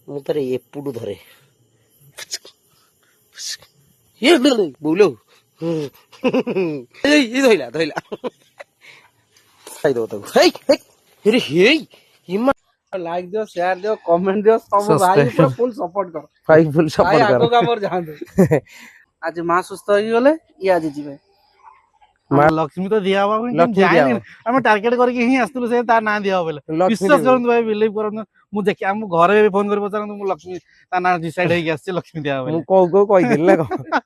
ମୁଁ ତାର ଏପଟୁ ଧରେ ବୋଉଲୋ ଧଇଲା ଧଇଲା ଖାଇଦବ ତାକୁ। ହେଇ ହେଇ ଇମା लाइक दियो शेयर दियो कमेंट दियो सब भाई पूरा फुल सपोर्ट कर भाई फुल भाई सपोर्ट आगो कर। कामर जांदे आज मां सुस्त होई गले ये आज जीवे लक्ष्मी तो दिया हुआ कि लक्ष्मी दिया जाइनि हम टार्गेट करके ही आस्तुल से ता ना दिया बोले लक्ष्मी विश्वास देवी। करन भाई बिलीव करन मु देखि हम घरे भी फोन कर पचारन मु लक्ष्मी ता ना डिसाइड होई आछे लक्ष्मी दिया ମୁଁ बोले କଉ କହିଦେଲି ନା କଣ।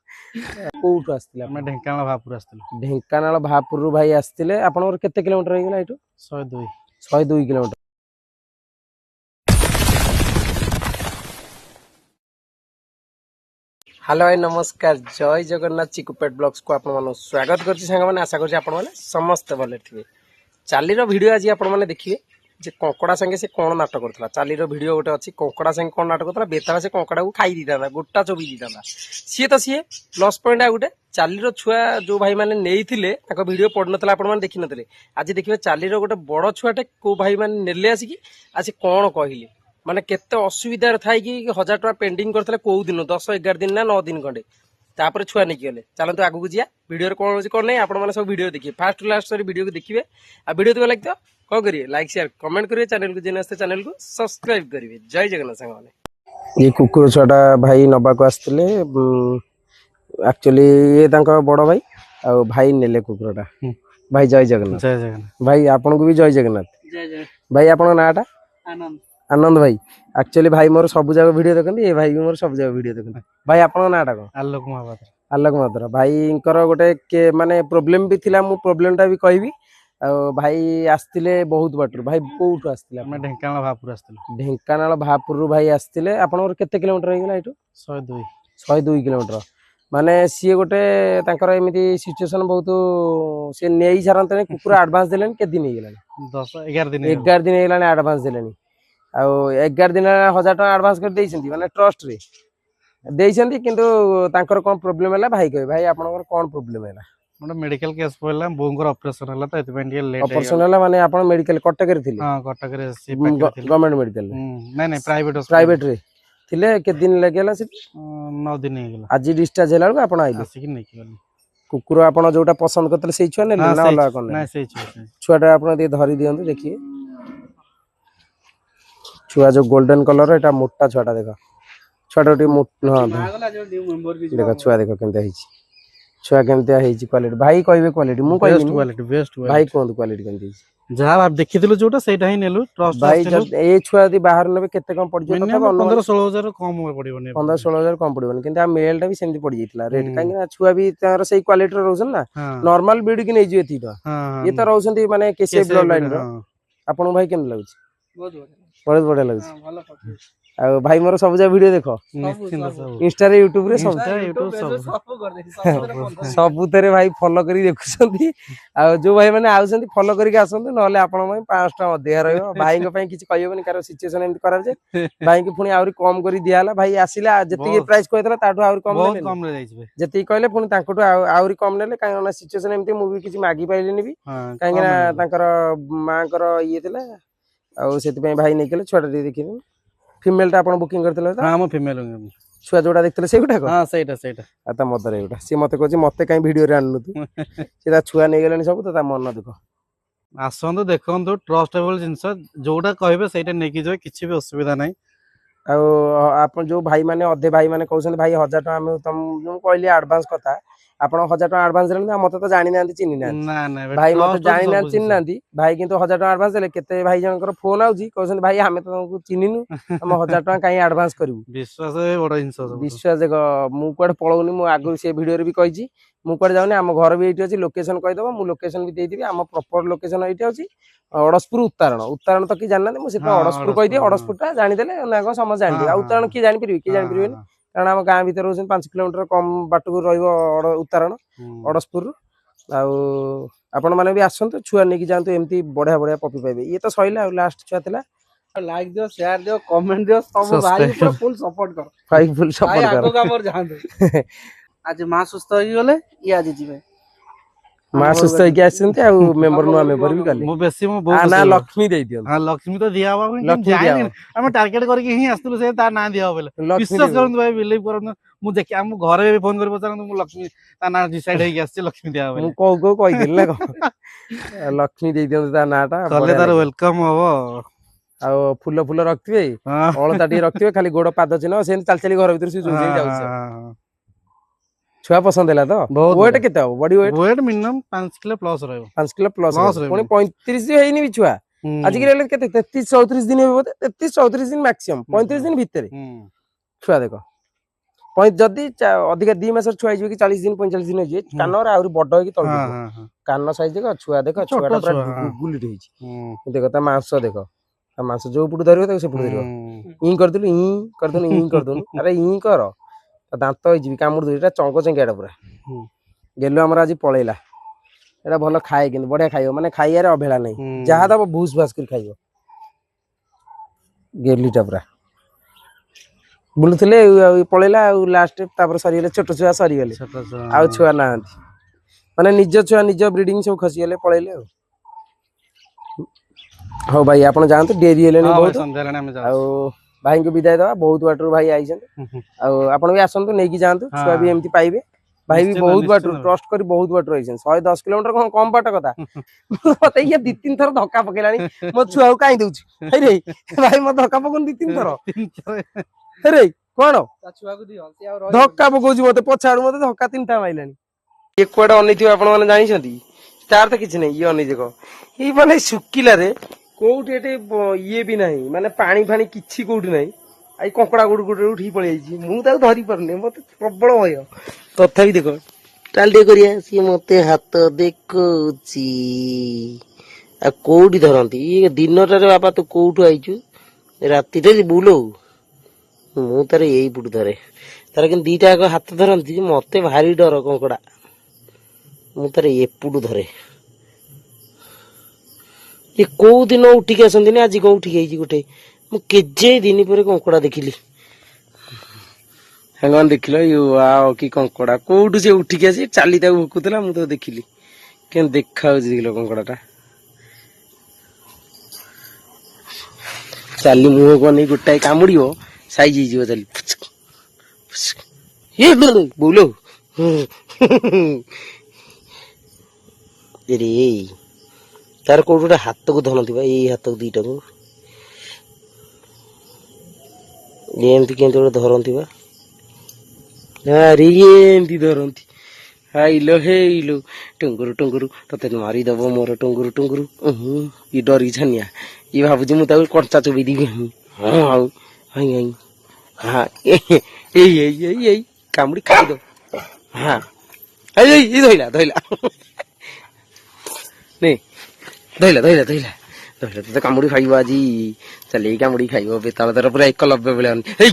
କୋଉଠୁ ଆସିଥିଲେ ଆମେ ଢେଙ୍କାନାଳ ଭାପୁର ଆସିଥିଲୁ ଢେଙ୍କାନାଳ ଭାପୁରରୁ ଭାଇ ଆସିଥିଲେ। ଆପଣଙ୍କର କେତେ କିଲୋମିଟର ହେଇଗଲା ଏଇଠୁ? 102 102 କିଲୋମିଟର। हेलो भाई नमस्कार जय जगन्नाथ चिकुपेट ब्लॉग्स को आपण मानु स्वागत करछि संग माने आशा करछि आपण माने समस्त भले थिबे। चालीर वीडियो आज आपण माने देखिए जे कंकड़ा संगे से कोन नाटक करथला। चालीर वीडियो गोटे अछि कंकड़ा संगे कोन नाटक करथला बेताला से कंकड़ा को खाई दीता गोटा चोबी दीता सी तो सी प्लस पॉइंट आ गोटे चालीर छुआ जो भाई माने नेइथिले ताको वीडियो पड़ नथला आपण माने देखि नथले आज देखिबे चालीर गोटे बड़ छुआटे को भाई माने नेले आसी आज कोन कहिले माने केते असुविधा थाई कि 1000 टका पेंडिंग करथले को दिन 10 11 दिन ना 9 दिन खंडे तापर छुआ नहीं गले। चलते आगू जिया वीडियो कौन होची कौन नहीं आपण माने सब वीडियो देखिए फास्ट टू लास्ट वीडियो को देखिए आ वीडियो तो लगते कौन करिए लाइक शेयर कमेंट करिए चैनल को जेने आस्ते चैनल को सब्सक्राइब करिए। जय जगन्नाथ संग माने ये कुकुर छुआटा भाई नबा को आस्तिले एक्चुअली ये तांको बड़ भाई आ भाई नेले कुकुरटा भाई जय जगन्नाथ भाई आपन को भी जय जगन्नाथ भाई आपन नाटा आनंद आनंद भाई एक्चुअली भाई मोर सब जगह वीडियो देखते ये भाई भी मोर सब जगह वीडियो देखते भाई आपन नाटा कौन आलोक महापात्र आलोक मात्र भाई गोटे माने प्रोब्लेम भी थिला मु प्रोब्लेम टा भी कहबी आ भाई आस्तिले बहुत बाटर भाई कोठु आस्तिले ଆମେ ଢେଙ୍କାନାଳ ଭାପୁର ଆସିଥିଲୁ ढेंकानाल भापुर भाई आस्तिले आपनकर केते किलोमीटर हे गेला एटू 102 102 किलोमीटर माने सी गोटे तांकर एमिति सिचुएशन बहुत से नेई सारंतने कुकुर एडवांस देलेन के दिन हे गेला 10 11 दिन 11 दिन हे गेला एडवांस देलेनी आ 11 दिन 1000 टका एडवांस कर देइछंती माने ट्रस्ट रे देइछंती किंतु तांकर कोन प्रॉब्लम हैला भाई कहे भाई आपनकर कोन प्रॉब्लम हैला मोटा मेडिकल केस पड़ला बोंगर ऑपरेशन हला त एतबेन के लेट ऑपरेशन हैला माने आपन मेडिकल कटक रे थिले हां कटक रे सी पैकेट थिले गवर्नमेंट मेडिकल नहीं नहीं प्राइवेट रे थिले के दिन लागेला से 9 दिन हे गेला आज डिस्चार्ज हैला को आपन आइले आसी कि नहीं गेला कुकुर आपन जोटा पसंद करतले सेई छुआ ने ना होला कोन नहीं सही छुआटा आपन दे धरि दियंतु देखिए छुआ जो गोल्डन कलर एटा मोटा छुआटा देखो छुआटा हां देखो छुआ देखो केनते हिची छुआ केनते हिची क्वालिटी भाई कहबे क्वालिटी मु कहबे बेस्ट भाई कोन क्वालिटी केनते हिची जहां आप देखिथिलु जोटा सेटा ही नेलु ट्रस्ट भाई ए छुआ यदि बाहर नेबे केते कम पड़ जे तथा 15 16000 कम पड़िबनी 15 16000 कम पड़िबनी किंतु आ मेल टा भी सेमति पड़ जाइतला रेट काहे ना छुआ भी तार सही क्वालिटी रो रहसन ना नॉर्मल ब्रीड की नै जे एथि ये तो रहसंती माने केसे ब्लड लाइन रो आपन भाई केन लागछ बहुत बढ़िया लागछ आ भाई मोर सब जा वीडियो देखो इंस्टा रे यूट्यूब रे सब सब तेरे भाई फॉलो करी देखुसंती आ जो भाई माने आउसंती फॉलो करी आसंती नले आपन भाई 500 टका अधिया रहयो भाई को पई किछ कहयोबनी कार सिचुएशन एमति करा जे भाई के पुनी आउरी कम करी दियाला भाई आसिला जति प्राइस कहतला ताठू आउरी कम बहुत कम रे जाइछबे जति कहले पुनी तांकोटू आउरी कम नेले काहे ना सिचुएशन एमति मु भी किछ मागी पाइलेनी भी काहे ना तांकर मांकर ये थिला आ सेति पई भाई नै केले छोटा देखिनी फीमेल टा आपण बुकिंग करतले त हां म फीमेल छुआ जोडा देखतले सेगुटा को हां सेटा आता मदर एगुटा सी मते कहछि मते काई वीडियो रे आननु तू सेटा छुआ नै गेलनी सब त ता मन देखो आसंतो देखंतो ट्रस्टेबल जिंस जोडा कहबे सेटा नेकी जो किछि भी असुविधा नै आ आपण जो भाई माने अधे भाई माने कहउछन भाई 1000 टका हम तुम जो कहली एडवांस कथा आपण 1000 टका एडवांस देलन मते तो जानि नांती चिन्हि ना ना ना भाई मते जानि ना चिन्हि नांती भाई किंतु 1000 टका एडवांस देले केते भाई जनकर फोन आउजी कहउछन भाई हमें तो तुमको चिन्हिनु हम 1000 टका काई एडवांस करिवु विश्वास है बडा जिंस विश्वास देखो मु कोड पळौनी मु आगु से वीडियो रे भी कहिजी मु कोड जाउनी हम घर भी एठी अछि लोकेशन कहि दबो मु लोकेशन भी देई दिबी हम प्रॉपर लोकेशन एठी अछि अडसपुर उत्तरण तो कि जानना मु से अडसपुर कहि दि अडसपुर ता जानि देले ना को समझ जानि दि उत्तरण कि जानि परिबि कि जानि परिबेनी कारण हम गां भीतर रहउछन 5 किलोमीटर कम बाटको रहइबो उत्तरण अडसपुर आपण माने भी आसंतु छुआ नेकी जानतु एमती बढ़िया बढ़िया पपी पाइबे ये तो सहिला लास्ट छुआ थिला लाइक दियो शेयर दियो कमेंट दियो सब भाई पूरा फुल सपोर्ट कर भाई फुल सपोर्ट कर आगो कामर जांदे आज मां सुस्त होई गले ये आज जीवे ମା ସୁସ୍ଥ ହେଇକି ଆସିଛନ୍ତି ଆଉ ମେମ୍ବର ନୂଆ ମେମ୍ବର ବି କଲେ ମୁଁ ବେଶୀ ମୁଁ ଆ ବହୁତ ନା ଖୁସି। ଲକ୍ଷ୍ମୀ ଦେଇଦିଅନ୍ତୁ ହଁ ଲକ୍ଷ୍ମୀ ତ ଦିଆ ହବା ପାଇଁ ଲକ୍ଷ୍ମୀ ଦିଆହବ। ଆମେ ଟାର୍ଗେଟ କରିକି ହିଁ ଆସିଥିଲୁ ସେ ତା ନାଁ ଦିଆ ହବ ବୋଲେ ଲକ୍ଷ୍ମୀ ବିଶ୍ୱାସ ଦେବି କରନ୍ତୁ ଭାଇ ବିଲିଭ କରନ୍ତୁ ମୁଁ ଦେଖି ଆମ ଘରେ ବି ଫୋନ କରି ପଚାରନ୍ତୁ ମୁଁ ଲକ୍ଷ୍ମୀ ତା ନାଁ ଡିସାଇଡ ହେଇକି ଆସିଛି ଲକ୍ଷ୍ମୀ ଦିଆ ହବ ମୁଁ ବୋଲି କୋଉ କୋଉ କହିଥିଲି ନା କଣ ଲକ୍ଷ୍ମୀ ଦେଇଦିଅନ୍ତୁ ତା ନାଁ ଟା କଲେ ବଢିଆ ତାର ଲାଗିବ। ୱେଲକମ ହବ। ଆଉ ଫୁଲ ଫୁଲ ରଖିଥିବେ ହଁ ଅଳତା ଟିକେ ରଖିଥିବେ ଖାଲି ଗୋଡ ପାଦ ଚିହ୍ନ ସେମିତି ଚାଲି ଚାଲି ଘର ଭିତରେ ସେ ଯୋଉ ହଁ ଯାଉଛି ହଁ ଛୁଆ ପସନ୍ଦ ହେଲା ତ ବହୁତ ୱେଟ ବଢିଆ କେତେ ହବ body weight weight minimum 5 kilo plus ରହିବ 5 କିଲୋ ପ୍ଲସ ପ୍ଲସ ରହିବ ରହିବ। ପୁଣି 35 ହେଇନି ବି ଛୁଆ ହୁଁ ଆଜିକାଲି ହେଲେ କେତେ 33 34 ଦିନ ହେବ ବୋଧେ 33 34 ଦିନ ମାକ୍ସିମମ୍ 35 ଦିନ ଭିତରେ ହୁଁ ଛୁଆ ଦେଖ ଯଦି ଅଧିକା 2 ମାସର ଛୁଆ ହେଇଯିବ କି 40 ଦିନ 45 ଦିନ ହେଇଯିବ ହୁଁ କାନରେ ଆହୁରି ବଡ ହେଇକି ତଳକୁ ହଁ ଯିବ ହଁ ହଁ କାନ ସାଇଜ ଦେଖ ଛୋଟ ଛୁଆଟା ପୁରା ଛୁଆ ହଁ ଗୁଗୁଲିଟ ହେଇଛି ହୁଁ ଦେଖ ତା ମାଂସ ଦେଖ ତା ମାଂସ ଯୋଉ ପଟୁ ଧରିବ ତାକୁ ସେପଟୁ ଧରିବ ହୁଁ ଇଂ କରିଦେଲୁ ଇଂ କରିଦେଲୁ ଇଂ କରିଦେଲୁ ଆରେ ଇଂ କର ତା ଦାନ୍ତ ହେଇଯିବି କାମୁଡି ଦଉଛି ଏଟା ଚଙ୍ଗ ଚଙ୍ଗିଆଟା ପୁରା ହୁଁ ଗେଲୁ ଆମର ଆଜି ପଳେଇଲା ଏଟା ଭଲ ଖାଏ କିନ୍ତୁ ବଢିଆ ଖାଇବ ମାନେ ଖାଇବାରେ ଅବହେଳା ନାହିଁ ଯାହା ହୁଁ ଦବ ଭୁସ ଭାସ କରି ଖାଇବ ଗେଲିଟା ପୁରା ବୁଲୁଥିଲେ ଆଉ ପଳେଇଲା ଆଉ ଲାଷ୍ଟ ତାପରେ ସରିଗଲେ ଛୋଟ ଛୁଆ ସରିଗଲେ ଛୋଟ ଛୁଆ ଆଉ ଛୁଆ ନାହାନ୍ତି ମାନେ ନିଜ ଛୁଆ ନିଜ ବ୍ରିଡିଙ୍ଗ ସବୁ ଖସିଗଲେ ପଳେଇଲେ ଆଉ ହଉ ଭାଇ ଆପଣ ଯାଆନ୍ତୁ ଡେରି ହେଲେଣି ହଁ ଭାଇ ବହୁତ ସନ୍ଧ୍ୟା ହେଲାଣି ଆମେ ଆଉ ଯାଉଛୁ ଭାଇଙ୍କୁ ବିଦାୟ ଦେବା ବହୁତ ବାଟରୁ ଭାଇ ଆଇଛନ୍ତି ହୁଁ, ହୁଁ। ଆଉ ଆପଣ ବି ଆସନ୍ତୁ ନେଇକି ଯାଆନ୍ତୁ ଛୁଆ ବି ହଁ ଏମିତି ପାଇବେ ଭାଇ ବି ନିଶ୍ଚିନ୍ତ ବହୁତ ବାଟରୁ ନିଶ୍ଚିନ୍ତ ଭାଇ। ଟ୍ରଷ୍ଟ କରି ବହୁତ ବାଟରୁ ଆଇଛନ୍ତି 110 କିଲୋମିଟର କଣ କମ ବାଟ କଥା ମତେ ଇଏ 2-3 ଥର ଧକ୍କା ପକେଇଲାଣି ମୋ ଛୁଆକୁ କାହିଁ ଦଉଛି ହେଇରେ ଭାଇ ମତେ ଧକ୍କା ପକଉନି 2-3 ଥର ହେଇରେ କଣ ଧକ୍କା ପକଉଛି ମତେ ପଛ ଆଡୁ ମତେ ଧକ୍କା 3ଟା ମାଇଲାଣି ଇଏ କୁଆଡେ ଅନେଇଥିବ ଆପଣ ମାନେ ଜାଣିଛନ୍ତି ତାର ତ କିଛି ନାହିଁ ଇଏ ଅନେଇ ଦେଖ ଇଏ ମାନେ ଶୁଖିଲାରେ କୋଉଠି ଏଠି ଇଏ ବି ନାହିଁ ମାନେ ପାଣି ଫାଣି କିଛି କୋଉଠି ନାହିଁ ଏଇ କଙ୍କଡା ଗୁଡ ଗୁଡ ଉଠିକି ପଳେଇ ଯାଇଛି ମୁଁ ତାକୁ ଧରି ପାରୁନି ମତେ ପ୍ରବଳ ଭୟ ତଥାପି ଦେଖ ଚାଲ ଟିକେ କରିବା ସିଏ ମତେ ହାତ ଦେଖଉଛି ଆଉ କୋଉଠି ଧରନ୍ତି ଇଏ ଦିନଟାରେ ବାପା ତୁ କୋଉଠୁ ଆଇଛୁ ରାତିରେ ବୁଲୁ ମୁଁ ତାର ଏଇପଟୁ ଧରେ ତାର କିନ୍ତୁ ଦିଟା ଆଗ ହାତ ଧରନ୍ତି ମତେ ଭାରି ଡର କଙ୍କଡା ମୁଁ ତାର ଏପଟୁ ଧରେ ଏ କୋଉ ଦିନ ଉଠିକି ଆସନ୍ତିନି ଆଜି କଣ ଉଠିକି ଆଇଛି ଗୋଟେ ମୁଁ କେଜେ ଦିନ ପରେ କଙ୍କଡା ଦେଖିଲି ସାଙ୍ଗମାନେ ଦେଖିଲ ଆଉ କି କଙ୍କଡା କୋଉଠୁ ସେ ଉଠିକି ଆସି ଚାଲି ତାକୁ ଭୁକୁଥିଲା ମୁଁ ତାକୁ ଦେଖିଲି କେମିତି ଦେଖା ହଉଛି ଦେଖିଲ କଙ୍କଡା ଟା ଚାଲି ମୁହଁକୁ ଅନେଇ ଗୋଟାଏ କାମୁଡିବ ସାଇଜ ହେଇଯିବ ଚାଲି ବୋଉଲୋ ରେ ତାର କୋଉଠି ଗୋଟେ ହାତକୁ ଧରନ୍ତି ବା ଏଇ ହାତକୁ ଦିଟାକୁ ଏମିତି କେମିତି ଗୋଟେ ଧରନ୍ତି ବା ଆରେ ଏମିତି ଧରନ୍ତି ହାଇଲୋ ହେଇଲୋ ଟୁଙ୍ଗୁରୁ ଟୁଙ୍ଗୁରୁ ତତେ ମାରିଦବ ମୋର ଟୁଙ୍ଗୁରୁ ଟୁଙ୍ଗୁରୁ ଇଏ ଡରି ଛାନିଆ ଇଏ ଭାବୁଛି ମୁଁ ତାକୁ କଞ୍ଚା ଚୋବେଇ ଦେବି ହଁ ଆଉ ହାଇ ହାଇ ହଁ ଏଇ ଏଇ ଏଇ ଏଇ କାମୁଡି ଖାଇଦବ ହଁ ଏଇ ଏଇ ଧଇଲା ଧଇଲା ନେ ଧଇଲା ଧଇଲା ଧଇଲା ଧଇଲା ତତେ କାମୁଡି ଖାଇବ ଆଜି ଚାଲ ଏଇ କାମୁଡି ଖାଇବ ବେତାଳ ତାର ପୁରା ଏକଲବ୍ୟ ଭଳିଆ ହେଇ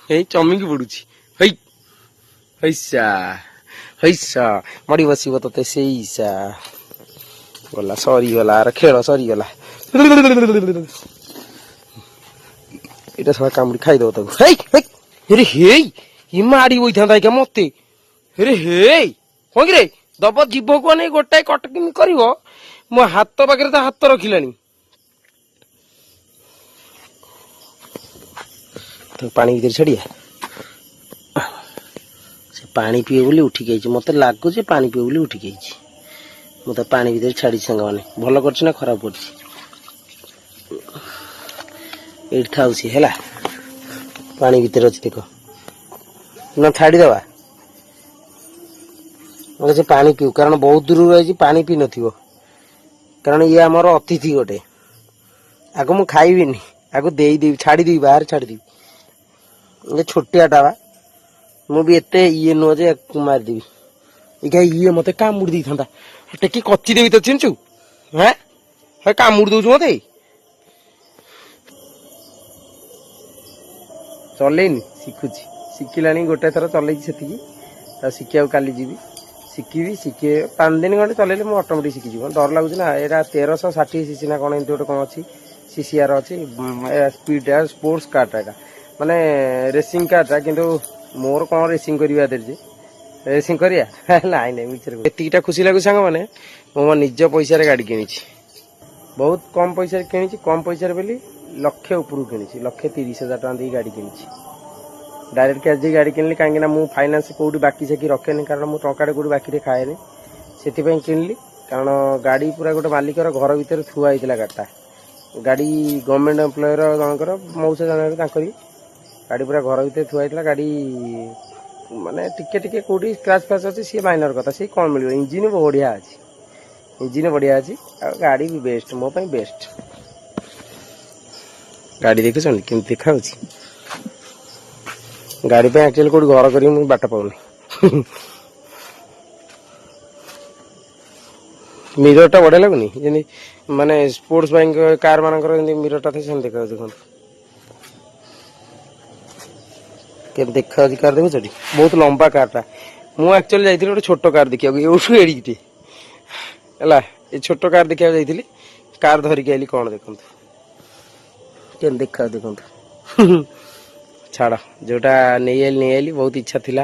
ହେଇ ଚମିକି ପଡୁଛି ହେଇ ହେଇସା ହେଇସା ମଡି ବସିବ ତତେ ସେଇସା ଗଲା ସରିଗଲା ଆର ଖେଳ ସରିଗଲା ଏଇଟା ସବୁ କାମୁଡି ଖାଇଦବ ତାକୁ ହେଇ ହେଇ ହେରେ ହେଇ ଇ ମାଡି ବଇଥାନ୍ତା ଆଜ୍ଞା ମତେ ହେରେ ହେଇ କଣ କିରେ ଦବ ଜୀବକୁ ନେଇ ଗୋଟାଏ କଟକିନି କରିବ ମୋ ହାତ ପାଖରେ ତା ହାତ ରଖିଲାଣି ତାକୁ ପାଣି ଭିତରେ ଛାଡିଆ ସେ ପାଣି ପିଏ ବୋଲି ଉଠିକି ଆଇଛି ମତେ ଲାଗୁଛି ପାଣି ପିଏ ବୋଲି ଉଠିକି ଆଇଛି ମୁଁ ତା ପାଣି ଭିତରେ ଛାଡିଛି ସାଙ୍ଗମାନେ ଭଲ କରୁଛି ନା ଖରାପ କରୁଛି ଏଇଠି ଥାଉଛି ହେଲା ପାଣି ଭିତରେ ଅଛି ଦେଖ ନା ଛାଡିଦବା ସେ ପାଣି ପିଉ କାରଣ ବହୁତ ଦୂରରୁ ଆଇଛି ପାଣି ପିଇ ନଥିବ କାରଣ ଇଏ ଆମର ଅତିଥି ଗୋଟେ ଆଗ ମୁଁ ଖାଇବିନି ଆଗ ଦେଇଦେବି ଛାଡିଦେବି ବାହାରେ ଛାଡିଦେବି ଇଏ ଛୋଟିଆଟା ବା ମୁଁ ବି ଏତେ ଇଏ ନୁହଁ ଯେ ମାରିଦେବି ଏଇକା ଇଏ ମତେ କାମୁଡି ଦେଇଥାନ୍ତା ଟେକି କଚି ଦେବି ତ ଚିହ୍ନିଛୁ ହଁ କାମୁଡି ଦଉଛୁ ମତେ ଚଲେଇନି ଶିଖୁଛି ଶିଖିଲାଣି ଗୋଟେ ଥର ଚଲେଇଛି ସେତିକି ଆଉ ଶିଖିବାକୁ କାଲି ଯିବି ଶିଖିବି 5 ଦିନ ଖଣ୍ଡେ ଚଲେଇଲେ ମୁଁ ଅଟୋମେଟିକ୍ ଶିଖିଯିବ ଡର ଲାଗୁଛି ନା ଏଇଟା 1360 ସିସି ନା କଣ ଏମିତି ଗୋଟେ କଣ ଅଛି ସିସିଆର ଅଛି ସ୍ପିଡ ସ୍ପୋର୍ଟସ କାର୍ଟା ଏଇଟା ମାନେ ରେସିଂ କାର୍ଟା କିନ୍ତୁ ମୋର କଣ ରେସିଂ କରିବା ଦେରେ ଯେ ରେସିଂ କରିବା ନାଇଁ ନାଇଁ ମିଛରେ ଏତିକିଟା ଖୁସି ଲାଗୁଛି ସାଙ୍ଗମାନେ ମୁଁ ମୋ ନିଜ ପଇସାରେ ଗାଡ଼ି କିଣିଛି ବହୁତ କମ୍ ପଇସାରେ କିଣିଛି କମ୍ ପଇସାରେ ବୋଲି ଲକ୍ଷେ ଉପରକୁ କିଣିଛି 1,30,000 ଟଙ୍କା ଦେଇକି ଗାଡ଼ି କିଣିଛି ଡାଇରେକ୍ଟ କ୍ୟାସ୍ ଦେଇ ଗାଡ଼ି କିଣିଲି କାହିଁକିନା ମୁଁ ଫାଇନାନ୍ସ କେଉଁଠି ବାକି ସାକି ରଖେନି କାରଣ ମୁଁ ଟଙ୍କାଟେ କେଉଁଠି ବାକିରେ ଖାଏନି ସେଥିପାଇଁ କିଣିଲି କାରଣ ଗାଡ଼ି ପୁରା ଗୋଟେ ମାଲିକର ଘର ଭିତରେ ଥୁଆ ହେଇଥିଲା ଗାଡ଼ିଟା ଗାଡ଼ି ଗଭର୍ଣ୍ଣମେଣ୍ଟ ଏମ୍ପ୍ଲୟର ଜଣଙ୍କର ମଉସା ଜଣଙ୍କର ତାଙ୍କରି ଗାଡ଼ି ପୁରା ଘର ଭିତରେ ଥୁଆ ହେଇଥିଲା ଗାଡ଼ି ମାନେ ଟିକେ ଟିକେ କେଉଁଠି ସ୍କ୍ରାଚ୍ ଫ୍ରାଚ୍ ଅଛି ସିଏ ମାଇନର କଥା ସିଏ କ'ଣ ମିଳିବ ଇଞ୍ଜିନ୍ ବଢ଼ିଆ ଅଛି ଆଉ ଗାଡ଼ି ବି ବେଷ୍ଟ ମୋ ପାଇଁ ବେଷ୍ଟ ଗାଡ଼ି ଦେଖୁଛନ୍ତି କେମିତି ଦେଖାଯାଉଛି ଗାଡ଼ି ପାଇଁ ଆକ୍ଚୁଆଲି କେଉଁଠି ଘର କରିକି ମୁଁ ବାଟ ପାଉନି ମିରରଟା ବଢ଼ିଆ ଲାଗୁନି ଯେମିତି ମାନେ ସ୍ପୋର୍ଟସ୍ ବାଇକ୍ କାର୍ ମାନଙ୍କର ଯେମିତି ମିରରଟା ଥାଏ ସେମିତି ଦେଖାଯାଉଛି ଦେଖନ୍ତୁ କେମିତି ଦେଖାଯାଉଛି କାର୍ ଦେଖୁଛନ୍ତି ବହୁତ ଲମ୍ବା କାର୍ଟା ମୁଁ ଆକ୍ଚୁଆଲି ଯାଇଥିଲି ଗୋଟେ ଛୋଟ କାର୍ ଦେଖିବାକୁ ଏଉଠୁ ଏଡ଼ିକିଟେ ହେଲା ଏ ଛୋଟ କାର୍ ଦେଖିବାକୁ ଯାଇଥିଲି କାର୍ ଧରିକି ଆଇଲି କ'ଣ ଦେଖନ୍ତୁ କେମିତି ଦେଖାଯାଉଛି ଦେଖନ୍ତୁ ଛାଡ଼ ଯୋଉଟା ନେଇ ଆଇଲି ବହୁତ ଇଚ୍ଛା ଥିଲା